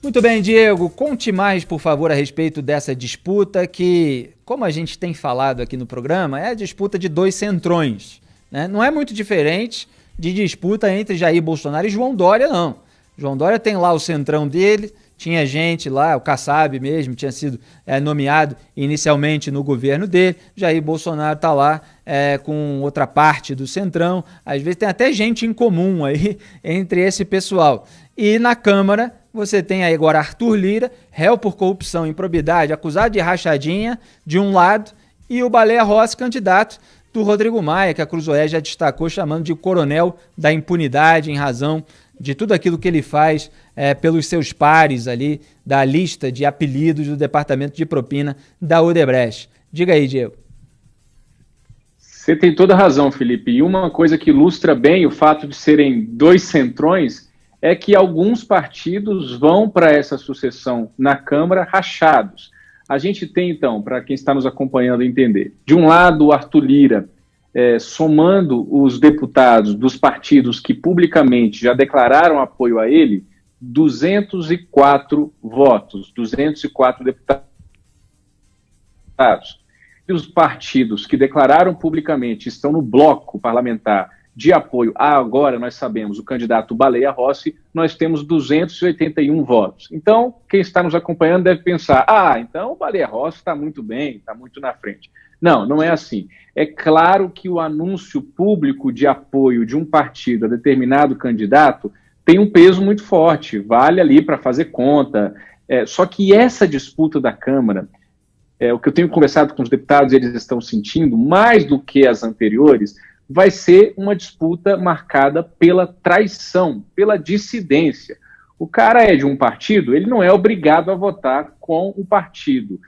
Muito bem, Diego, conte mais, por favor, a respeito dessa disputa que, como a gente tem falado aqui no programa, é a disputa de dois centrões, né? Não é muito diferente de disputa entre Jair Bolsonaro e João Dória, não. João Dória tem lá o centrão dele, tinha gente lá, o Kassab mesmo, tinha sido nomeado inicialmente no governo dele. Jair Bolsonaro está lá com outra parte do centrão. Às vezes tem até gente em comum aí entre esse pessoal. E na Câmara você tem aí agora Arthur Lira, réu por corrupção e improbidade, acusado de rachadinha de um lado, e o Baleia Rossi, candidato do Rodrigo Maia, que a Cruzoé já destacou, chamando de coronel da impunidade em razão de tudo aquilo que ele faz pelos seus pares ali da lista de apelidos do Departamento de Propina da Odebrecht. Diga aí, Diego. Você tem toda a razão, Felipe. E uma coisa que ilustra bem o fato de serem dois centrões é que alguns partidos vão para essa sucessão na Câmara rachados. A gente tem, então, para quem está nos acompanhando entender, de um lado o Arthur Lira, somando os deputados dos partidos que publicamente já declararam apoio a ele, 204 votos, 204 deputados. E os partidos que declararam publicamente estão no bloco parlamentar de apoio a, agora nós sabemos, o candidato Baleia Rossi, nós temos 281 votos. Então, quem está nos acompanhando deve pensar, então o Baleia Rossi está muito bem, está muito na frente. Não, não é assim. É claro que o anúncio público de apoio de um partido a determinado candidato tem um peso muito forte, vale ali para fazer conta. Só que essa disputa da Câmara, o que eu tenho conversado com os deputados, eles estão sentindo, mais do que as anteriores, vai ser uma disputa marcada pela traição, pela dissidência. O cara é de um partido, ele não é obrigado a votar com o partido.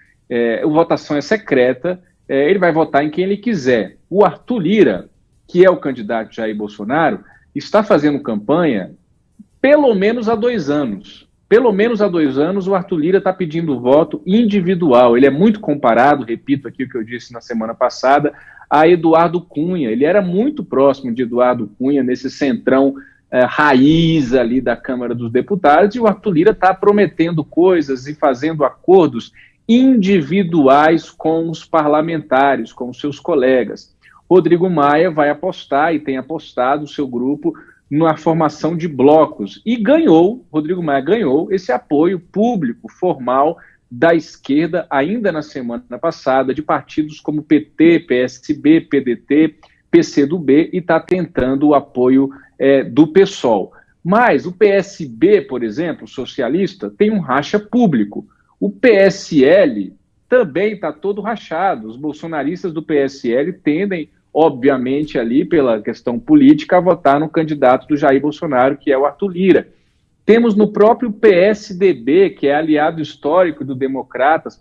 A votação é secreta, ele vai votar em quem ele quiser. O Arthur Lira, que é o candidato de Jair Bolsonaro, está fazendo campanha pelo menos há 2 anos. Pelo menos há 2 anos o Arthur Lira está pedindo voto individual. Ele é muito comparado, repito aqui o que eu disse na semana passada, a Eduardo Cunha. Ele era muito próximo de Eduardo Cunha nesse centrão raiz ali da Câmara dos Deputados, e o Arthur Lira está prometendo coisas e fazendo acordos individuais com os parlamentares, com os seus colegas. Rodrigo Maia vai apostar, e tem apostado o seu grupo, na formação de blocos. E Rodrigo Maia ganhou esse apoio público, formal, da esquerda, ainda na semana passada, de partidos como PT, PSB, PDT, PCdoB, e está tentando o apoio do PSOL. Mas o PSB, por exemplo, socialista, tem um racha público. O PSL também está todo rachado. Os bolsonaristas do PSL tendem, obviamente, ali pela questão política, a votar no candidato do Jair Bolsonaro, que é o Arthur Lira. Temos no próprio PSDB, que é aliado histórico do Democratas,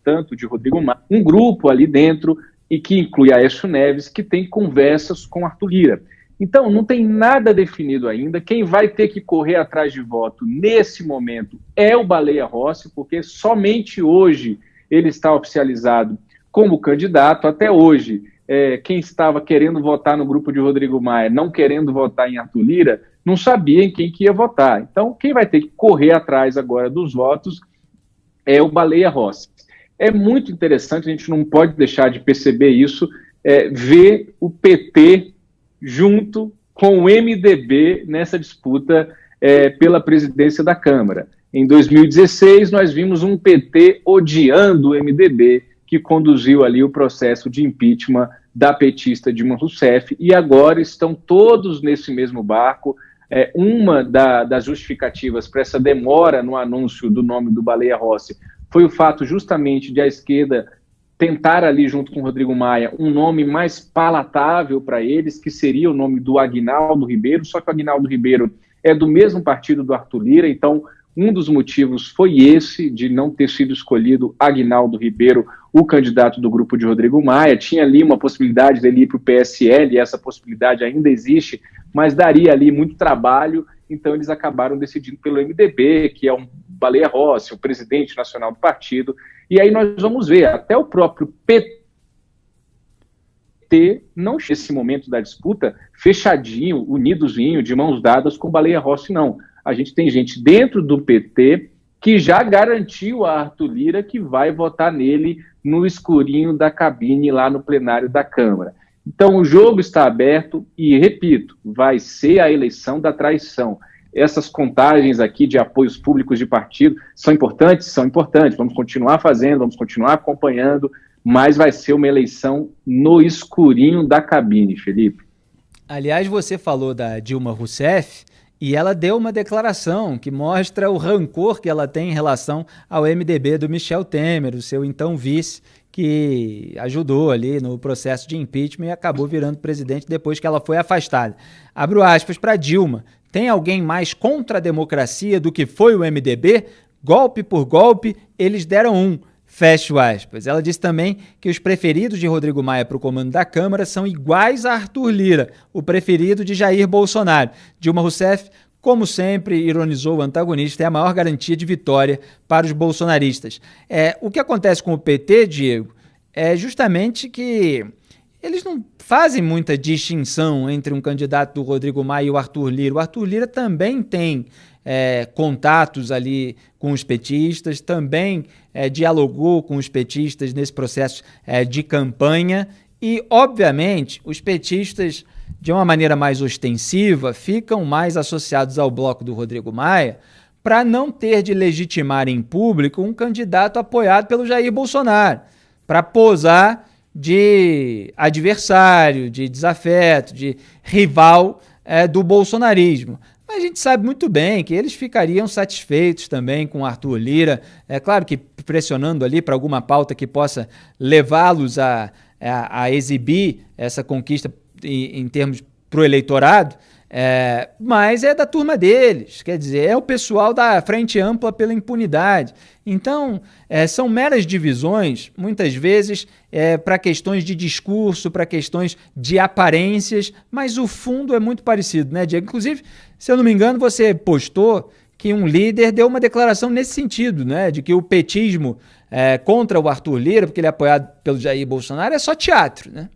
portanto, de Rodrigo Maia, um grupo ali dentro, e que inclui Aécio Neves, que tem conversas com Arthur Lira. Então, não tem nada definido ainda. Quem vai ter que correr atrás de voto nesse momento é o Baleia Rossi, porque somente hoje ele está oficializado como candidato. Até hoje, quem estava querendo votar no grupo de Rodrigo Maia, não querendo votar em Arthur Lira, não sabia em quem que ia votar. Então, quem vai ter que correr atrás agora dos votos é o Baleia Rossi. É muito interessante, a gente não pode deixar de perceber isso, ver o PT junto com o MDB nessa disputa pela presidência da Câmara. Em 2016, nós vimos um PT odiando o MDB, que conduziu ali o processo de impeachment da petista Dilma Rousseff, e agora estão todos nesse mesmo barco. Uma das justificativas para essa demora no anúncio do nome do Baleia Rossi foi o fato justamente de a esquerda tentar ali, junto com o Rodrigo Maia, um nome mais palatável para eles, que seria o nome do Aguinaldo Ribeiro, só que o Aguinaldo Ribeiro é do mesmo partido do Arthur Lira, então um dos motivos foi esse, de não ter sido escolhido Aguinaldo Ribeiro, o candidato do grupo de Rodrigo Maia. Tinha ali uma possibilidade dele ir para o PSL, e essa possibilidade ainda existe, mas daria ali muito trabalho, então eles acabaram decidindo pelo MDB, que é um Baleia Rossi, o presidente nacional do partido, e aí nós vamos ver, até o próprio PT não nesse momento da disputa fechadinho, unidozinho, de mãos dadas com Baleia Rossi, não. a gente tem gente dentro do PT que já garantiu a Arthur Lira que vai votar nele no escurinho da cabine lá no plenário da Câmara. Então o jogo está aberto e, repito, vai ser a eleição da traição. Essas contagens aqui de apoios públicos de partido são importantes? São importantes. Vamos continuar fazendo, vamos continuar acompanhando, mas vai ser uma eleição no escurinho da cabine, Felipe. Aliás, você falou da Dilma Rousseff e ela deu uma declaração que mostra o rancor que ela tem em relação ao MDB do Michel Temer, o seu então vice, que ajudou ali no processo de impeachment e acabou virando presidente depois que ela foi afastada. Abro aspas para Dilma. Tem alguém mais contra a democracia do que foi o MDB? Golpe por golpe, eles deram um. Fecho aspas. Ela disse também que os preferidos de Rodrigo Maia para o comando da Câmara são iguais a Arthur Lira, o preferido de Jair Bolsonaro. Dilma Rousseff, como sempre, ironizou o antagonista, é a maior garantia de vitória para os bolsonaristas. O que acontece com o PT, Diego, é justamente que eles não fazem muita distinção entre um candidato do Rodrigo Maia e o Arthur Lira. O Arthur Lira também tem contatos ali com os petistas, também dialogou com os petistas nesse processo de campanha e, obviamente, os petistas, de uma maneira mais ostensiva, ficam mais associados ao bloco do Rodrigo Maia para não ter de legitimar em público um candidato apoiado pelo Jair Bolsonaro, para posar de adversário, de desafeto, de rival do bolsonarismo. Mas a gente sabe muito bem que eles ficariam satisfeitos também com Arthur Lira, claro que pressionando ali para alguma pauta que possa levá-los a exibir essa conquista em termos para o eleitorado, mas é da turma deles, quer dizer, é o pessoal da Frente Ampla pela Impunidade. Então, são meras divisões, muitas vezes, para questões de discurso, para questões de aparências, mas o fundo é muito parecido, né, Diego? Inclusive, se eu não me engano, você postou que um líder deu uma declaração nesse sentido, né, de que o petismo contra o Arthur Lira, porque ele é apoiado pelo Jair Bolsonaro, é só teatro, né?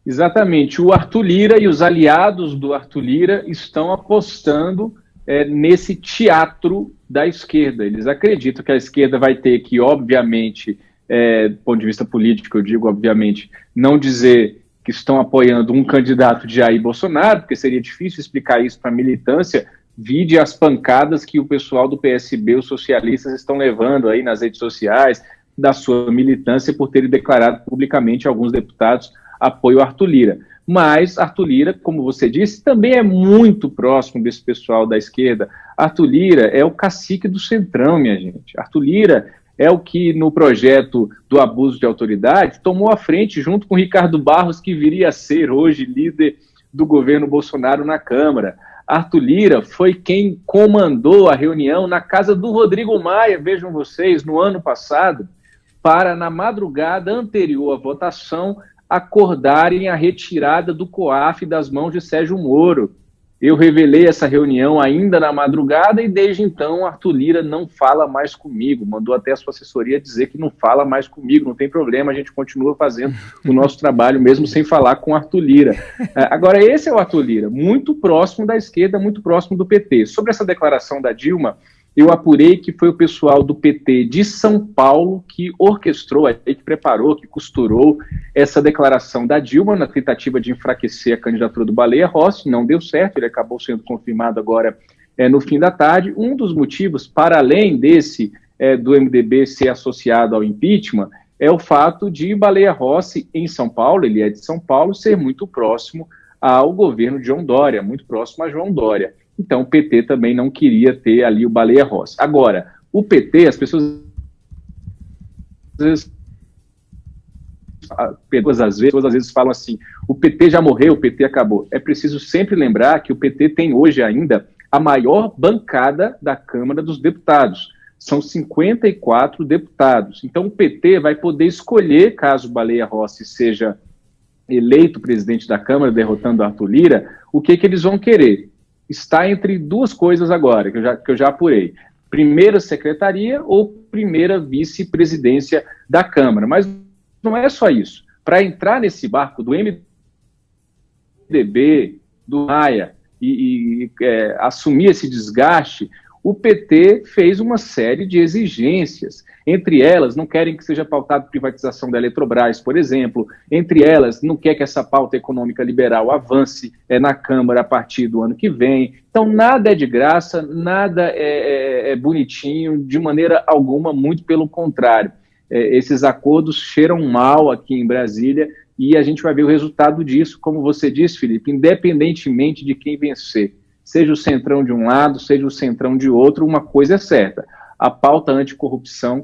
Exatamente. O Arthur Lira e os aliados do Arthur Lira estão apostando nesse teatro da esquerda. Eles acreditam que a esquerda vai ter que, obviamente, do ponto de vista político, eu digo, obviamente, não dizer que estão apoiando um candidato de Jair Bolsonaro, porque seria difícil explicar isso para a militância, vide as pancadas que o pessoal do PSB, os socialistas, estão levando aí nas redes sociais, da sua militância, por terem declarado publicamente alguns deputados apoio a Arthur Lira. Mas Arthur Lira, como você disse, também é muito próximo desse pessoal da esquerda. Arthur Lira é o cacique do Centrão, minha gente. Arthur Lira é o que, no projeto do abuso de autoridade, tomou a frente junto com Ricardo Barros, que viria a ser hoje líder do governo Bolsonaro na Câmara. Arthur Lira foi quem comandou a reunião na casa do Rodrigo Maia, vejam vocês, no ano passado, para, na madrugada anterior à votação, acordarem a retirada do COAF das mãos de Sérgio Moro. Eu revelei essa reunião ainda na madrugada e desde então Arthur Lira não fala mais comigo, mandou até a sua assessoria dizer que não fala mais comigo, não tem problema, a gente continua fazendo o nosso trabalho mesmo sem falar com Arthur Lira. Agora, esse é o Arthur Lira, muito próximo da esquerda, muito próximo do PT. Sobre essa declaração da Dilma, eu apurei que foi o pessoal do PT de São Paulo que orquestrou, que preparou, que costurou essa declaração da Dilma na tentativa de enfraquecer a candidatura do Baleia Rossi. Não deu certo, ele acabou sendo confirmado agora no fim da tarde. Um dos motivos, para além desse do MDB ser associado ao impeachment, é o fato de Baleia Rossi, em São Paulo, ele é de São Paulo, ser muito próximo ao governo de João Dória, muito próximo a João Dória. Então, o PT também não queria ter ali o Baleia Rossi. Agora, o PT, as pessoas às vezes falam assim, o PT já morreu, o PT acabou. É preciso sempre lembrar que o PT tem hoje ainda a maior bancada da Câmara dos Deputados. São 54 deputados. Então, o PT vai poder escolher, caso o Baleia Rossi seja eleito presidente da Câmara, derrotando Arthur Lira, o que eles vão querer. Está entre duas coisas agora, que eu já apurei. Primeira secretaria ou primeira vice-presidência da Câmara. Mas não é só isso. Para entrar nesse barco do MDB, do Maia, assumir esse desgaste, o PT fez uma série de exigências. Entre elas, não querem que seja pautada a privatização da Eletrobras, por exemplo. Entre elas, não quer que essa pauta econômica liberal avance na Câmara a partir do ano que vem. Então, nada é de graça, nada é bonitinho, de maneira alguma, muito pelo contrário. Esses acordos cheiram mal aqui em Brasília e a gente vai ver o resultado disso, como você disse, Felipe, independentemente de quem vencer. Seja o centrão de um lado, seja o centrão de outro, uma coisa é certa. A pauta anticorrupção,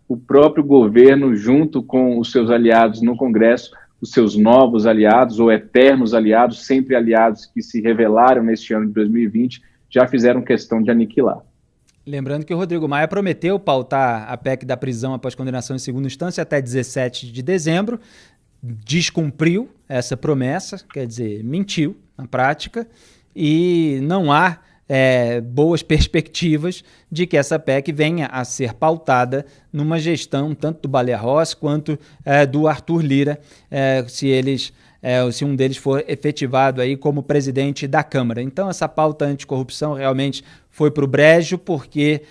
o próprio governo, junto com os seus aliados no Congresso, os seus novos aliados ou eternos aliados, sempre aliados que se revelaram neste ano de 2020, já fizeram questão de aniquilar. Lembrando que o Rodrigo Maia prometeu pautar a PEC da prisão após condenação em segunda instância até 17 de dezembro, descumpriu essa promessa, quer dizer, mentiu na prática, e não há boas perspectivas de que essa PEC venha a ser pautada numa gestão tanto do Baleia Rossi quanto do Arthur Lira, se um deles for efetivado aí como presidente da Câmara. Então essa pauta anticorrupção realmente foi para o brejo, porque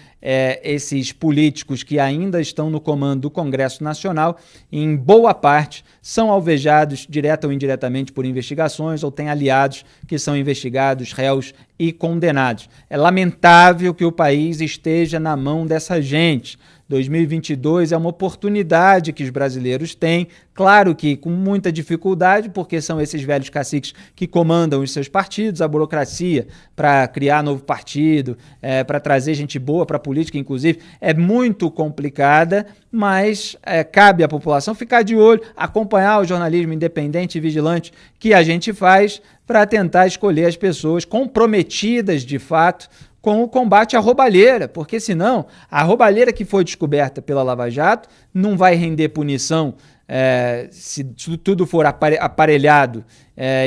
esses políticos que ainda estão no comando do Congresso Nacional, em boa parte, são alvejados direta ou indiretamente por investigações ou têm aliados que são investigados, réus e condenados. É lamentável que o país esteja na mão dessa gente. 2022 é uma oportunidade que os brasileiros têm, claro que com muita dificuldade, porque são esses velhos caciques que comandam os seus partidos, a burocracia para criar novo partido, para trazer gente boa para a política, inclusive, é muito complicada, mas cabe à população ficar de olho, acompanhar o jornalismo independente e vigilante que a gente faz para tentar escolher as pessoas comprometidas de fato com o combate à roubalheira, porque senão a roubalheira que foi descoberta pela Lava Jato não vai render punição se tudo for aparelhado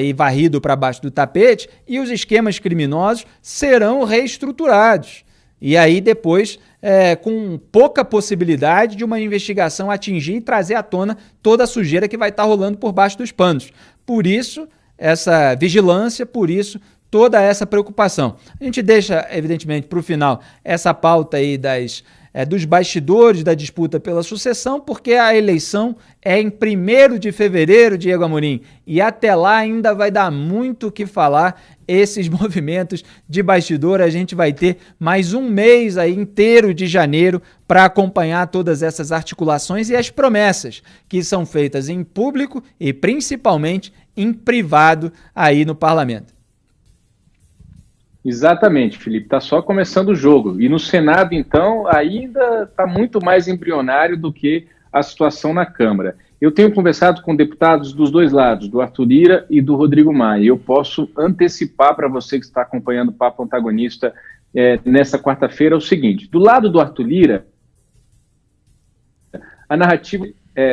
e varrido para baixo do tapete, e os esquemas criminosos serão reestruturados. E aí depois, com pouca possibilidade de uma investigação atingir e trazer à tona toda a sujeira que vai estar rolando por baixo dos panos. Por isso, essa vigilância, por isso, toda essa preocupação. A gente deixa, evidentemente, para o final essa pauta aí dos bastidores da disputa pela sucessão, porque a eleição é em 1º de fevereiro, Diego Amorim, e até lá ainda vai dar muito o que falar esses movimentos de bastidor. A gente vai ter mais um mês aí inteiro de janeiro para acompanhar todas essas articulações e as promessas que são feitas em público e principalmente em privado aí no parlamento. Exatamente, Felipe, está só começando o jogo. E no Senado, então, ainda está muito mais embrionário do que a situação na Câmara. Eu tenho conversado com deputados dos dois lados, do Arthur Lira e do Rodrigo Maia. Eu posso antecipar para você que está acompanhando o Papo Antagonista nessa quarta-feira o seguinte: do lado do Arthur Lira, a narrativa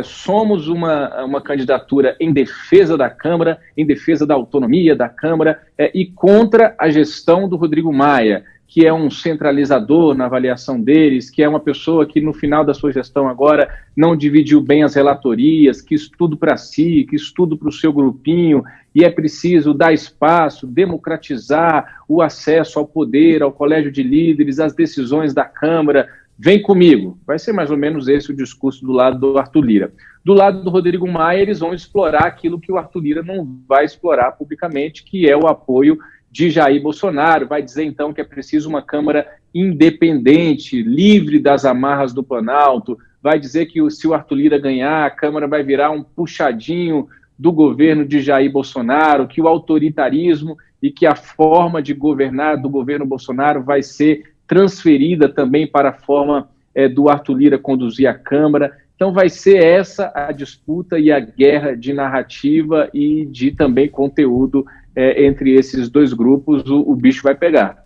somos uma candidatura em defesa da Câmara, em defesa da autonomia da Câmara e contra a gestão do Rodrigo Maia, que é um centralizador na avaliação deles, que é uma pessoa que no final da sua gestão agora não dividiu bem as relatorias, quis tudo para si, quis tudo para o seu grupinho, e é preciso dar espaço, democratizar o acesso ao poder, ao colégio de líderes, às decisões da Câmara. Vem comigo. Vai ser mais ou menos esse o discurso do lado do Arthur Lira. Do lado do Rodrigo Maia, eles vão explorar aquilo que o Arthur Lira não vai explorar publicamente, que é o apoio de Jair Bolsonaro. Vai dizer, então, que é preciso uma Câmara independente, livre das amarras do Planalto. Vai dizer que se o Arthur Lira ganhar, a Câmara vai virar um puxadinho do governo de Jair Bolsonaro, que o autoritarismo e que a forma de governar do governo Bolsonaro vai ser transferida também para a forma do Arthur Lira conduzir a Câmara. Então vai ser essa a disputa e a guerra de narrativa e de também conteúdo entre esses dois grupos. O bicho vai pegar.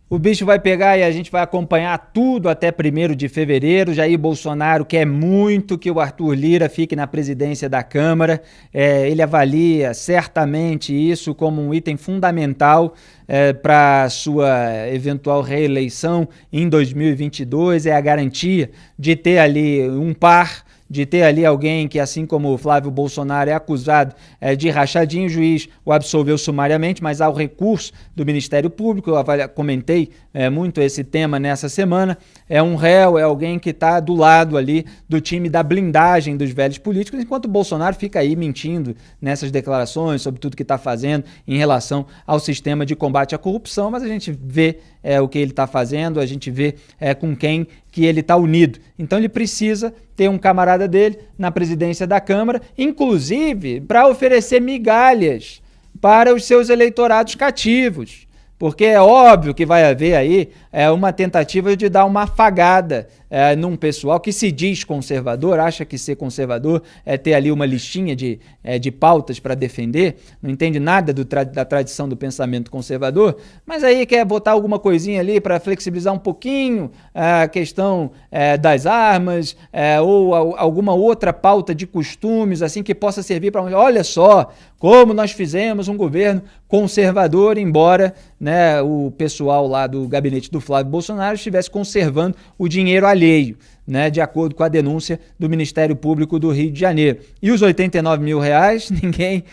O bicho vai pegar e a gente vai acompanhar tudo até 1º de fevereiro. Jair Bolsonaro quer muito que o Arthur Lira fique na presidência da Câmara. Ele avalia certamente isso como um item fundamental para sua eventual reeleição em 2022. É a garantia de ter ali um par de ter ali alguém que, assim como o Flávio Bolsonaro, é acusado de rachadinho, o juiz o absolveu sumariamente, mas há o recurso do Ministério Público, eu comentei muito esse tema nessa semana, é um réu, é alguém que está do lado ali do time da blindagem dos velhos políticos, enquanto o Bolsonaro fica aí mentindo nessas declarações sobre tudo que está fazendo em relação ao sistema de combate à corrupção, mas a gente vê o que ele está fazendo, a gente vê com quem que ele está unido. Então ele precisa ter um camarada dele na presidência da Câmara, inclusive para oferecer migalhas para os seus eleitorados cativos. Porque é óbvio que vai haver aí uma tentativa de dar uma afagada num pessoal que se diz conservador, acha que ser conservador é ter ali uma listinha de pautas para defender, não entende nada da tradição do pensamento conservador, mas aí quer botar alguma coisinha ali para flexibilizar um pouquinho a questão das armas ou alguma outra pauta de costumes assim que possa servir para... Olha só como nós fizemos um governo conservador, embora o pessoal lá do gabinete do Flávio Bolsonaro estivesse conservando o dinheiro alheio, de acordo com a denúncia do Ministério Público do Rio de Janeiro. E os R$89 mil, ninguém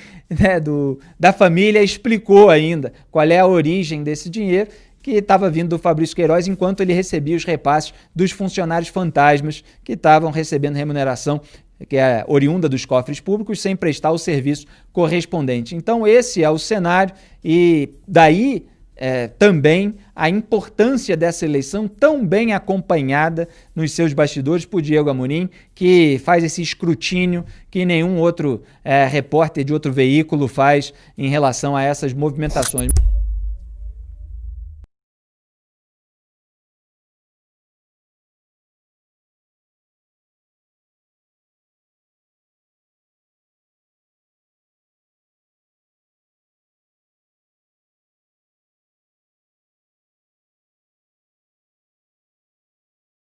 da família explicou ainda qual é a origem desse dinheiro, que estava vindo do Fabrício Queiroz enquanto ele recebia os repasses dos funcionários fantasmas que estavam recebendo remuneração que é oriunda dos cofres públicos, sem prestar o serviço correspondente. Então esse é o cenário e daí também a importância dessa eleição tão bem acompanhada nos seus bastidores por Diego Amorim, que faz esse escrutínio que nenhum outro repórter de outro veículo faz em relação a essas movimentações.